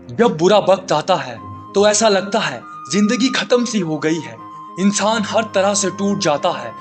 जब बुरा वक्त आता है तो ऐसा लगता है जिंदगी खत्म सी हो गई है। इंसान हर तरह से टूट जाता है।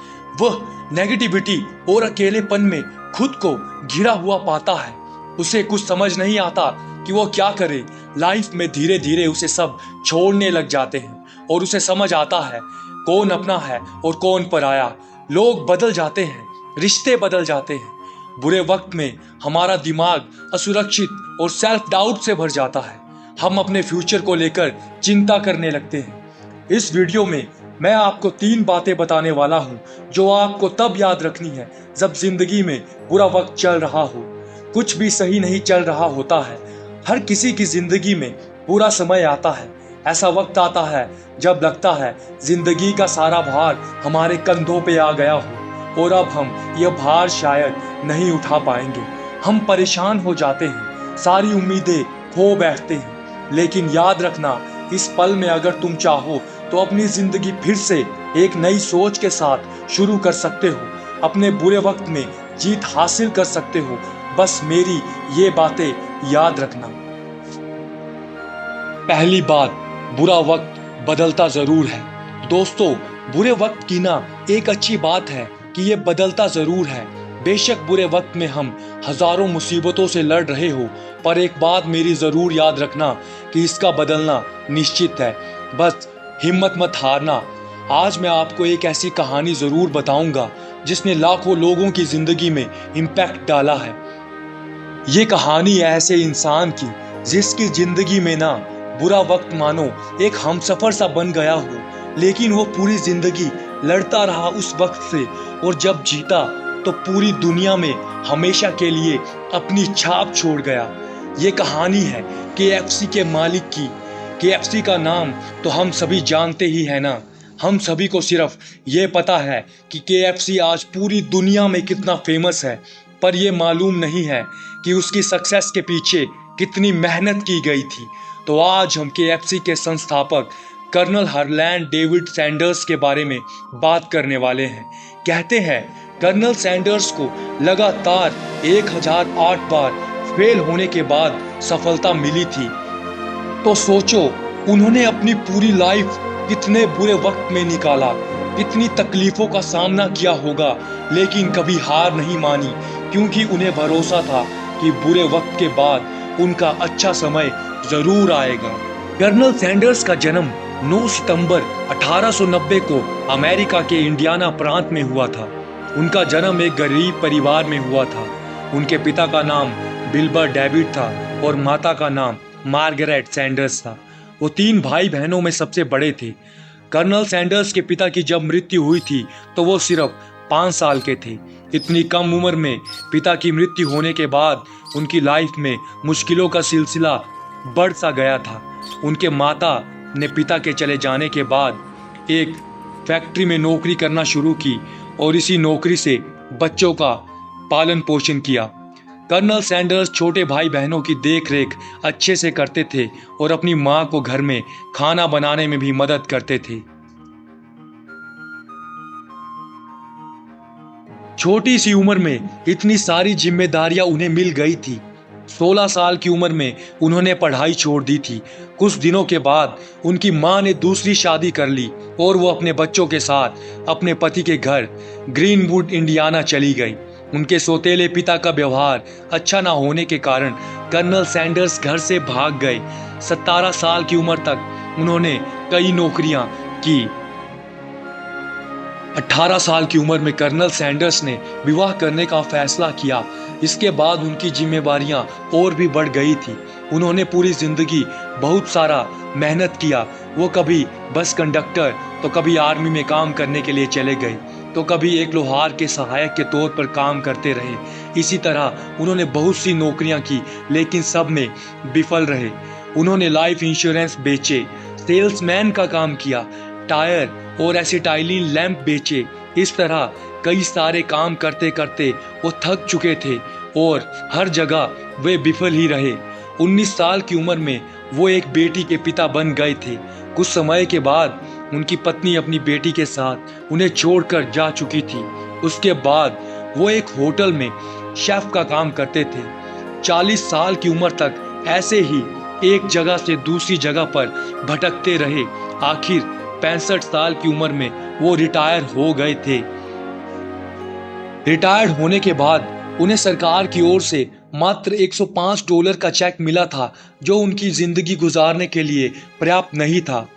वह नेगेटिविटी और अकेलेपन में खुद को घिरा हुआ पाता है। उसे कुछ समझ नहीं आता कि वो क्या करे। लाइफ में धीरे धीरे उसे सब छोड़ने लग जाते हैं और उसे समझ आता है कौन अपना है और कौन पराया। लोग बदल जाते हैं, रिश्ते बदल जाते हैं। बुरे वक्त में हमारा दिमाग असुरक्षित और सेल्फ डाउट से भर जाता है। हम अपने फ्यूचर को लेकर चिंता करने लगते हैं। इस वीडियो में मैं आपको 3 बातें बताने वाला हूं जो आपको तब याद रखनी है जब जिंदगी में बुरा वक्त चल रहा हो। कुछ भी सही नहीं चल रहा होता है। हर किसी की जिंदगी में बुरा समय आता है। ऐसा वक्त आता है जब लगता है जिंदगी का सारा भार हमारे कंधों पे आ गया हो और अब हम यह भार शायद नहीं उठा पाएंगे। हम परेशान हो जाते हैं, सारी उम्मीदें खो बैठते हैं। लेकिन याद रखना, इस पल में अगर तुम चाहो तो अपनी जिंदगी फिर से एक नई सोच के साथ शुरू कर सकते हो। अपने बुरे वक्त में जीत हासिल कर सकते हो। बस मेरी ये बातें याद रखना। पहली बात, बुरा वक्त बदलता जरूर है। दोस्तों, बुरे वक्त की ना एक अच्छी बात है कि ये बदलता जरूर है। बेशक बुरे वक्त में हम हजारों मुसीबतों से लड़ रहे हो, पर एक बात मेरी जरूर याद रखना कि इसका बदलना निश्चित है। बस हिम्मत मत हारना। आज मैं आपको एक ऐसी कहानी जरूर बताऊंगा जिसने लाखों लोगों की जिंदगी में इम्पैक्ट डाला है। ये कहानी ऐसे इंसान की जिसकी जिंदगी में ना बुरा वक्त मानो एक हमसफर सा बन गया हो, लेकिन वो पूरी जिंदगी लड़ता रहा उस वक्त से, और जब जीता तो पूरी दुनिया में हमेशा के लिए अपनी छाप छोड़ गया। ये कहानी है KFC के मालिक की। KFC का नाम तो हम सभी जानते ही है ना। हम सभी को सिर्फ ये पता है कि KFC आज पूरी दुनिया में कितना फेमस है, पर यह मालूम नहीं है कि उसकी सक्सेस के पीछे कितनी मेहनत की गई थी। तो आज हम KFC के संस्थापक कर्नल हार्लैंड डेविड सैंडर्स के बारे में बात करने वाले हैं। कहते हैं कर्नल सैंडर्स को लगातार 1008 बार फेल होने के बाद सफलता मिली थी। तो सोचो, उन्होंने अपनी पूरी लाइफ कितने बुरे वक्त में निकाला, कितनी तकलीफों का सामना किया होगा, लेकिन कभी हार नहीं मानी, क्योंकि उन्हें भरोसा था कि बुरे वक्त के बाद उनका अच्छा समय जरूर आएगा। कर्नल सैंडर्स का जन्म 9 सितंबर 1890 को अमेरिका के इंडियाना प्रांत में हुआ था। उनका जन्म एक गरीब परिवार में हुआ था। उनके पिता का नाम बिल्बर डेविड था और माता का नाम मार्गरेट सैंडर्स था। वो 3 भाई बहनों में सबसे बड़े थे। कर्नल सैंडर्स के पिता की जब मृत्यु हुई थी तो वो सिर्फ 5 साल के थे। इतनी कम उम्र में पिता की मृत्यु होने के बाद उनकी लाइफ में मुश्किलों का सिलसिला बढ़ सा गया था। उनके माता ने पिता के चले जाने के बाद एक फैक्ट्री में नौकरी करना शुरू की और इसी नौकरी से बच्चों का पालन पोषण किया। कर्नल सैंडर्स छोटे भाई बहनों की देखरेख अच्छे से करते थे और अपनी मां को घर में खाना बनाने में भी मदद करते थे। छोटी सी उम्र में इतनी सारी जिम्मेदारियां उन्हें मिल गई थी। 16 साल की उम्र में उन्होंने पढ़ाई छोड़ दी थी। कुछ दिनों के बाद उनकी मां ने दूसरी शादी कर ली और वो अपने बच्चों के साथ अपने पति के घर ग्रीनवुड इंडियाना चली गई। उनके सौतेले पिता का व्यवहार अच्छा ना होने के कारण कर्नल सैंडर्स घर से भाग गए। 17 साल की उम्र तक उन्होंने कई नौकरियां की। 18 साल की उम्र में कर्नल सैंडर्स ने विवाह करने का फैसला किया। इसके बाद उनकी जिम्मेवारियां और भी बढ़ गई थी। उन्होंने पूरी जिंदगी बहुत सारा मेहनत किया। वो कभी बस कंडक्टर तो कभी आर्मी में काम करने के लिए चले गए, तो कभी एक लोहार के सहायक के तौर पर काम करते रहे। इसी तरह उन्होंने बहुत सी नौकरियां की, लेकिन सब में विफल रहे। उन्होंने लाइफ इंश्योरेंस बेचे, सेल्समैन का काम किया, टायर और एसिटाइलिन लैंप बेचे। इस तरह कई सारे काम करते करते वो थक चुके थे और हर जगह वे विफल ही रहे। 19 साल की उम्र में वो एक बेटी के पिता बन गए थे। कुछ समय के बाद उनकी पत्नी अपनी बेटी के साथ उन्हें छोड़कर जा चुकी थी। उसके बाद वो एक होटल में शेफ का काम करते थे। 40 साल की उम्र तक ऐसे ही एक जगह से दूसरी जगह पर भटकते रहे। आखिर 65 साल की उम्र में वो रिटायर हो गए थे। रिटायर्ड होने के बाद उन्हें सरकार की ओर से मात्र $105 का चेक मिला था, जो उनकी जिंदगी गुजारने के लिए पर्याप्त नहीं था।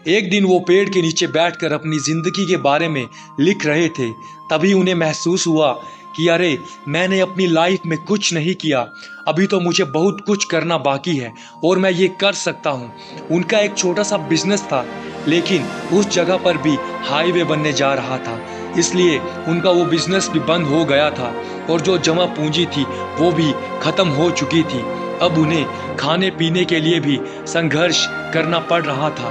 एक दिन वो पेड़ के नीचे बैठकर अपनी जिंदगी के बारे में लिख रहे थे। तभी उन्हें महसूस हुआ कि अरे, मैंने अपनी लाइफ में कुछ नहीं किया, अभी तो मुझे बहुत कुछ करना बाकी है और मैं ये कर सकता हूँ। उनका एक छोटा सा बिजनेस था, लेकिन उस जगह पर भी हाईवे बनने जा रहा था, इसलिए उनका वो बिजनेस भी बंद हो गया था और जो जमा पूंजी थी वो भी खत्म हो चुकी थी। अब उन्हें खाने पीने के लिए भी संघर्ष करना पड़ रहा था।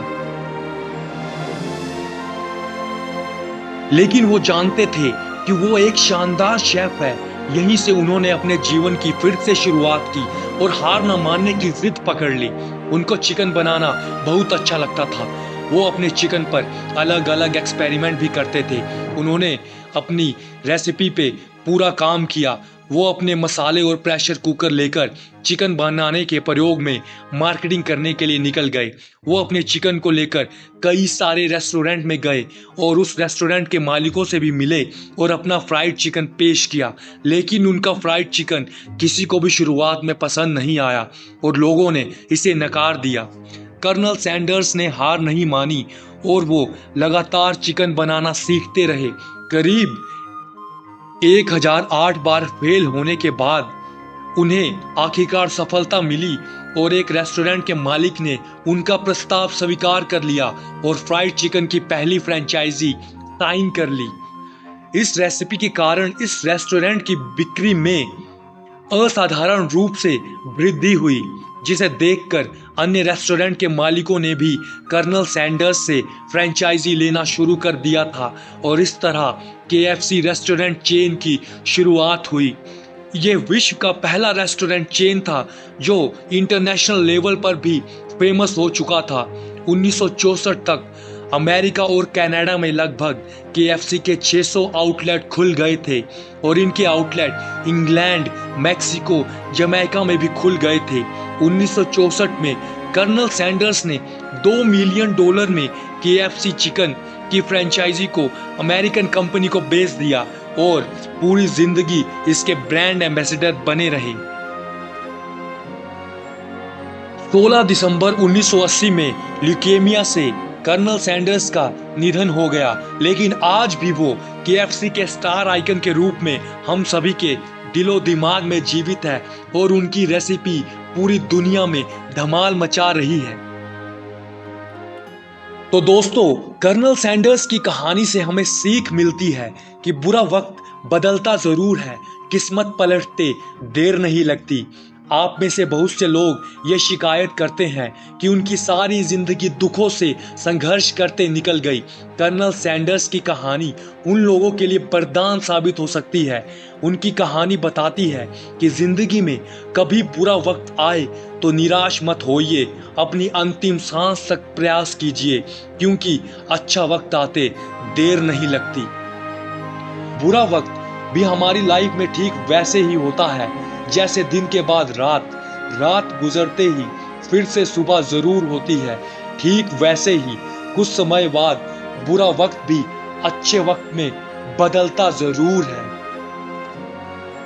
लेकिन वो जानते थे कि वो एक शानदार शेफ है। यहीं से उन्होंने अपने जीवन की फिर से शुरुआत की और हार न मानने की जिद पकड़ ली। उनको चिकन बनाना बहुत अच्छा लगता था। वो अपने चिकन पर अलग अलग एक्सपेरिमेंट भी करते थे। उन्होंने अपनी रेसिपी पे पूरा काम किया। वो अपने मसाले और प्रेशर कुकर लेकर चिकन बनाने के प्रयोग में मार्केटिंग करने के लिए निकल गए। वो अपने चिकन को लेकर कई सारे रेस्टोरेंट में गए और उस रेस्टोरेंट के मालिकों से भी मिले और अपना फ्राइड चिकन पेश किया। लेकिन उनका फ्राइड चिकन किसी को भी शुरुआत में पसंद नहीं आया और लोगों ने इसे नकार दिया। कर्नल सैंडर्स ने हार नहीं मानी और वो लगातार चिकन बनाना सीखते रहे। करीब 1008 बार फेल होने के बाद उन्हें आखिरकार सफलता मिली और एक रेस्टोरेंट के मालिक ने उनका प्रस्ताव स्वीकार कर लिया और फ्राइड चिकन की पहली फ्रेंचाइजी साइन कर ली। इस रेसिपी के कारण इस रेस्टोरेंट की बिक्री में असाधारण रूप से वृद्धि हुई, जिसे देखकर अन्य रेस्टोरेंट के मालिकों ने भी कर्नल सैंडर्स से फ्रेंचाइजी लेना शुरू कर दिया था और इस तरह KFC रेस्टोरेंट चेन की शुरुआत हुई। ये विश्व का पहला रेस्टोरेंट चेन था जो इंटरनेशनल लेवल पर भी फेमस हो चुका था। 1964 तक अमेरिका और कनाडा में लगभग KFC के 600 आउटलेट खुल गए थे और इनके आउटलेट इंग्लैंड, मैक्सिको, जमैका में भी खुल गए थे। 1964 में कर्नल सैंडर्स ने $2 मिलियन में KFC चिकन की फ्रेंचाइजी को अमेरिकन कंपनी को बेच दिया और पूरी जिंदगी इसके ब्रांड एम्बेसडर बने रहे। 16 दिसंबर 1980 में ल्यूकेमिया से कर्नल सैंडर्स का निधन हो गया, लेकिन आज भी वो KFC के स्टार आइकन के रूप में हम सभी के दिलो दिमाग में जीवित है और उनकी रेसिपी पूरी दुनिया में धमाल मचा रही है। तो दोस्तों, कर्नल सैंडर्स की कहानी से हमें सीख मिलती है कि बुरा वक्त बदलता जरूर है, किस्मत पलटते देर नहीं लगती। आप में से बहुत से लोग ये शिकायत करते हैं कि उनकी सारी जिंदगी दुखों से संघर्ष करते निकल गई। कर्नल सैंडर्स की कहानी उन लोगों के लिए वरदान साबित हो सकती है। उनकी कहानी बताती है कि जिंदगी में कभी बुरा वक्त आए तो निराश मत होइए, अपनी अंतिम सांस तक प्रयास कीजिए, क्योंकि अच्छा वक्त आते देर नहीं लगती। बुरा वक्त भी हमारी लाइफ में ठीक वैसे ही होता है जैसे दिन के बाद रात गुजरते ही फिर से सुबह जरूर होती है। ठीक वैसे ही कुछ समय बाद बुरा वक्त भी अच्छे वक्त में बदलता जरूर है।